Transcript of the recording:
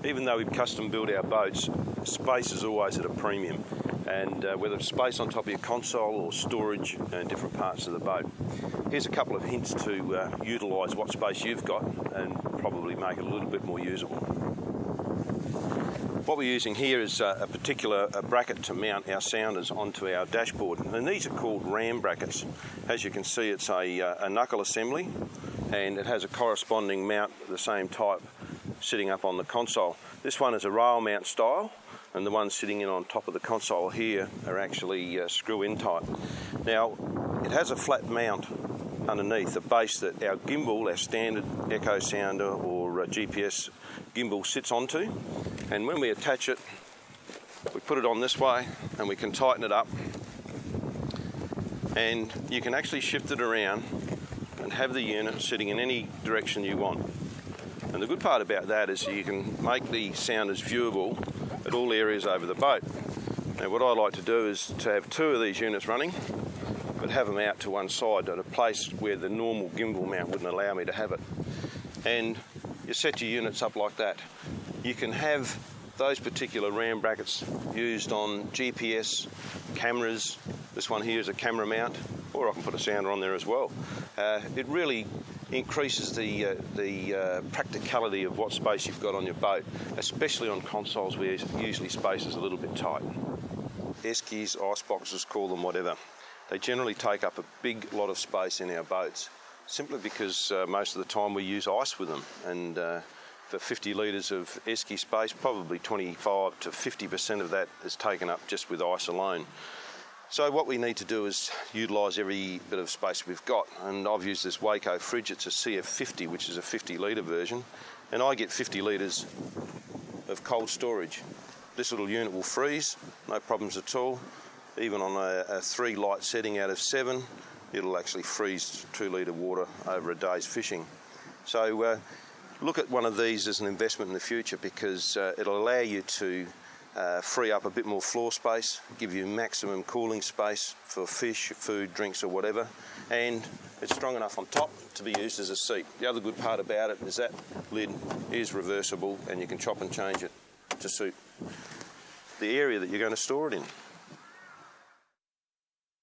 Even though we've custom built our boats, space is always at a premium, and whether it's space on top of your console or storage in different parts of the boat. Here's a couple of hints to utilise what space you've got and probably make it a little bit more usable. What we're using here is a particular bracket to mount our sounders onto our dashboard, and these are called ram brackets. As you can see, it's a knuckle assembly, and it has a corresponding mount of the same type sitting up on the console. This one is a rail mount style, and the ones sitting in on top of the console here are actually screw-in type. Now, it has a flat mount underneath, a base that our gimbal, our standard echo sounder or GPS gimbal sits onto, and when we attach it, we put it on this way and we can tighten it up, and you can actually shift it around and have the unit sitting in any direction you want. And the good part about that is you can make the sounders viewable at all areas over the boat. Now, what I like to do is to have two of these units running, but have them out to one side at a place where the normal gimbal mount wouldn't allow me to have it. And you set your units up like that. You can have those particular ram brackets used on GPS, cameras. This one here is a camera mount, or I can put a sounder on there as well. It really increases the practicality of what space you've got on your boat, especially on consoles where usually space is a little bit tight. Eskies, iceboxes, call them whatever. They generally take up a big lot of space in our boats, simply because most of the time we use ice with them, and for 50 litres of esky space, probably 25 to 50% of that is taken up just with ice alone. So what we need to do is utilise every bit of space we've got, and I've used this Waco fridge. It's a CF50, which is a 50 litre version, and I get 50 litres of cold storage. This little unit will freeze, no problems at all. Even on a 3 light setting out of 7, it'll actually freeze 2 litre water over a day's fishing. So look at one of these as an investment in the future, because it'll allow you to free up a bit more floor space, give you maximum cooling space for fish, food, drinks or whatever, and it's strong enough on top to be used as a seat. The other good part about it is that lid is reversible and you can chop and change it to suit the area that you're going to store it in.